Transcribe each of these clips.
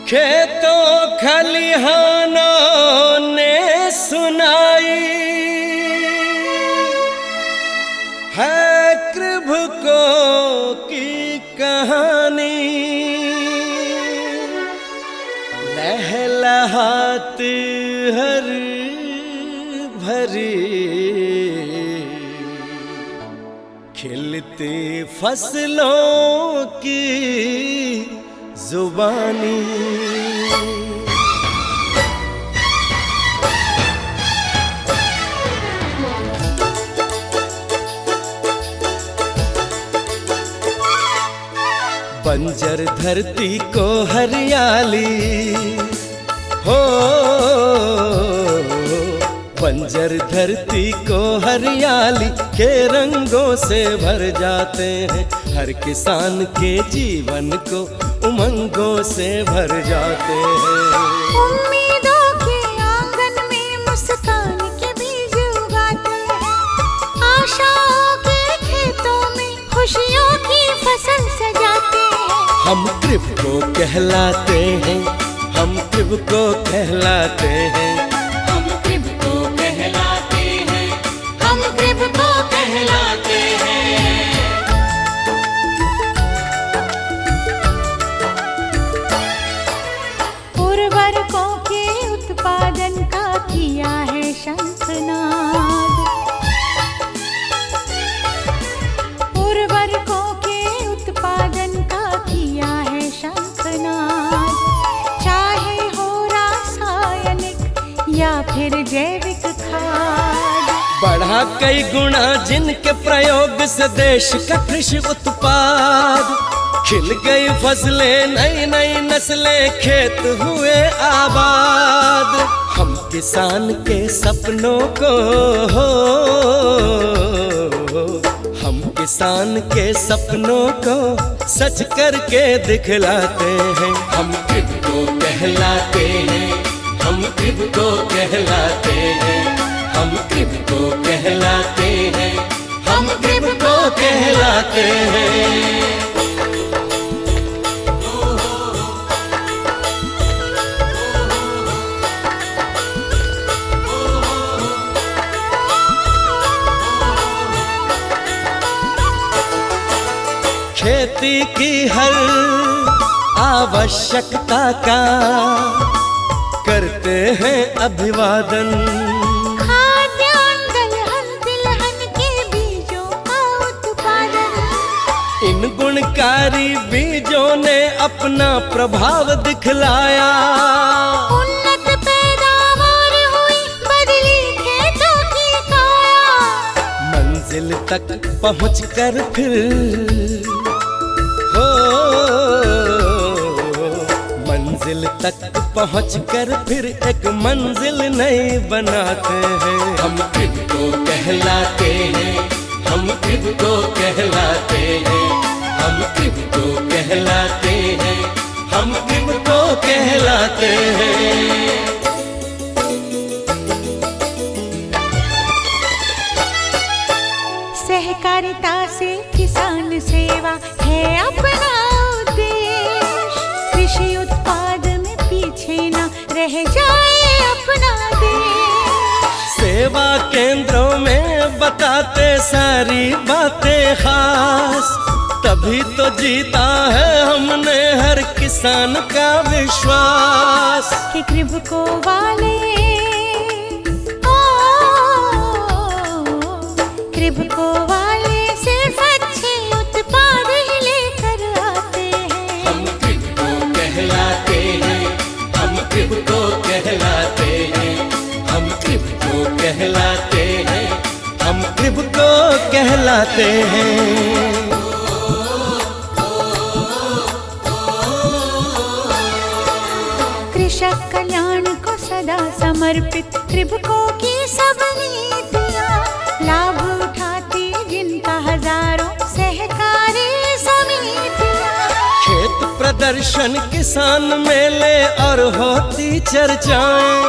खेतों खलिहानों ने सुनाई है कृभको की कहानी। लहलहात हर भरी खिलती फसलों की जुबानी। बंजर धरती को हरियाली हो, बंजर धरती को हरियाली के रंगों से भर जाते हैं। हर किसान के जीवन को उमंगों से भर जाते हैं। उम्मीदों के आंगन में मुस्कान के बीज उगाते हैं। आशाओं के खेतों में खुशियों की फसल सजाते हैं। हम कृभको कहलाते हैं, हम कृभको कहलाते हैं, हम कृभको कहलाते हैं, हम कृभको कहलाते हैं। उर्वरकों के उत्पादन का किया है शंखनाद। उर्वरकों के उत्पादन का किया है शंखनाद। चाहे हो रासायनिक या फिर जैविक खाद। बढ़ा कई गुना जिनके प्रयोग से देश का कृषि उत्पाद। खिल गई फसलें, नई नई नस्लें, खेत हुए आबाद। हम किसान के सपनों को हो, हम किसान के सपनों को सच करके दिखलाते हैं। हम कृभको कहलाते हैं, हम कृभको कहलाते हैं, हम कृभको कहलाते हैं, हम कृभको कहलाते हैं। खेती की हर आवश्यकता का करते हैं अभिवादन। खाद्यान्न दलहन तिलहन के बीजों का उत्पादन। इन गुणकारी बीजों ने अपना प्रभाव दिखलाया। उन्नत पैदावार हुई, बदली खेतों की काया। मंजिल तक पहुंचकर फिर हो, मंजिल तक पहुंचकर फिर एक मंजिल नई बनाते हैं। हम कृभको कहलाते हैं, हम कृभको कहलाते हैं, हम कृभको कहलाते हैं, हम कृभको कहलाते हैं। सहकारिता से किसान सेवा है अपना उद्देश्य। कृषि उत्पाद में पीछे न रह जाए अपना देश। सेवा केंद्रों में बताते सारी बातें खास। तभी तो जीता है हमने हर किसान का विश्वास। कि कृभको वाले कृभको वाले सिर्फ अच्छे उत्पाद ही लेकर आते हैं। हम कृभको कहलाते हैं, हम कृभको कहलाते हैं, हम कृभको कहलाते हैं, हम कृभको कहलाते हैं। कृषक कल्याण को सदा समर्पित कृभको की सब नीतियाँ लाभ उठाती जिनका हजारों सहकारी समितियाँ। खेत प्रदर्शन, किसान मेले और होती चर्चाएं।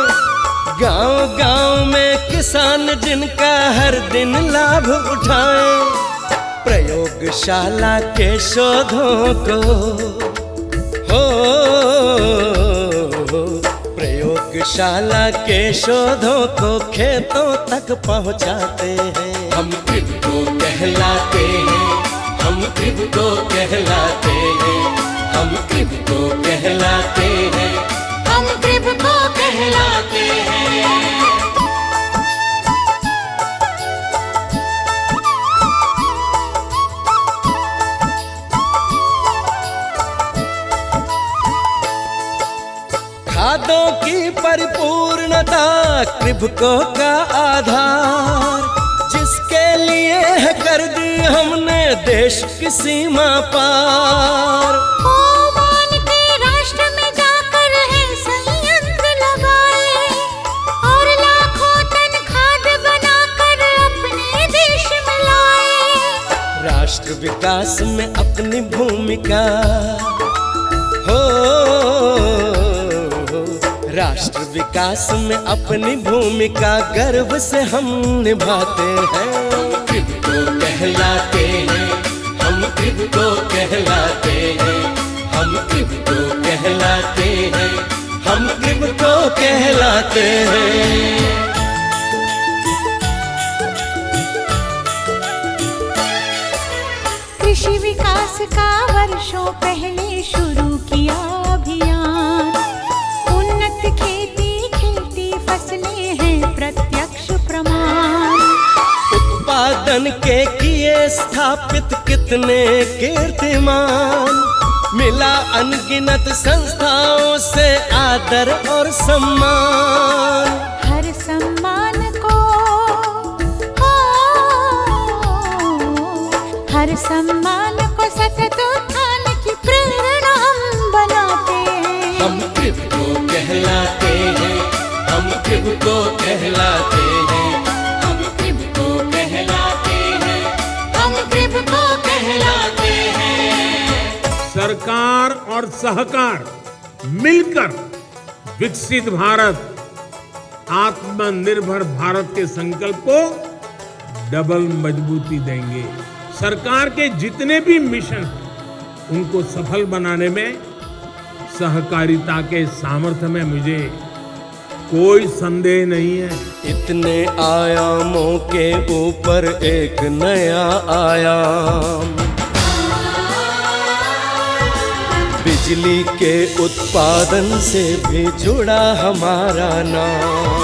गांव गांव में किसान जिनका हर दिन लाभ उठाएं। प्रयोगशाला के शोधों को हो गौशाला के शोधों को खेतों तक पहुंचाते हैं। हम क्रिप्टो कहलाते हैं, हम क्रिप्टो कहलाते हैं, हम क्रिप्टो कहलाते हैं, हम क्रिप्टो कहलाते हैं। खादों की परिपूर्णता क्रिप्टो का आधार, जिसके लिए है कर दी हमने देश की सीमा पार। ओमान के राष्ट्र में जाकर है संयंत्र लगाए और लाखों टन खाद बनाकर अपने देश में लाए। राष्ट्र विकास में अपनी भूमिका हो, राष्ट्र विकास में अपनी भूमिका गर्व से हम निभाते हैं। हम क्रिप्टो कहलाते हैं, हम क्रिप्टो कहलाते हैं, हम क्रिप्टो कहलाते हैं, हम क्रिप्टो कहलाते हैं। कृषि विकास का वर्षों पहले शुरू किया अभियान। उन्नत खेती खिलती फसलें हैं प्रत्यक्ष प्रमाण। उत्पादन के किए स्थापित कितने कीर्तिमान, मिला अनगिनत संस्थाओं से आदर और सम्मान। हर सम्मान को हर सम्मान को सतत उत्थान की प्रेरणा हम बनाते हैं। हम क्रिप्टो कहलाते हैं, हम क्रिप्टो कहलाते हैं, हम क्रिप्टो कहलाते हैं, हम क्रिप्टो कहलाते हैं। सरकार और सहकार मिलकर विकसित भारत, आत्मनिर्भर भारत के संकल्प को डबल मजबूती देंगे। सरकार के जितने भी मिशन हैं, उनको सफल बनाने में सहकारिता के सामर्थ्य में मुझे कोई संदेह नहीं है। इतने आयामों के ऊपर एक नया आयाम, बिजली के उत्पादन से भी जुड़ा हमारा नाम।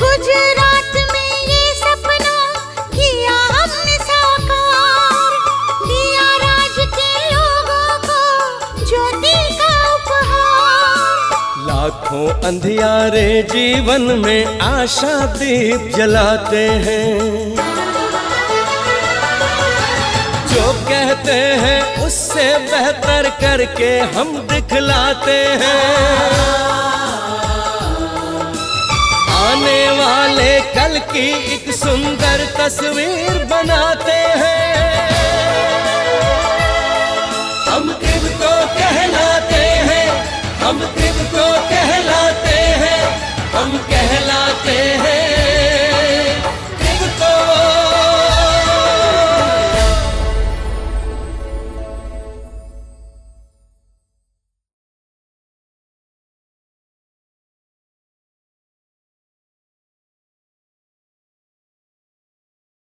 गुजरात में ये सपना किया हमने साकार, दिया राज्य के लोगों को ज्योति का उपहार। लाखों अंधियारे जीवन में आशा दीप जलाते हैं, जो कहते हैं उससे बेहतर करके हम दिखलाते हैं। आने वाले कल की एक सुंदर तस्वीर बनाते हैं। हम क्रिप्टो कहलाते हैं, हम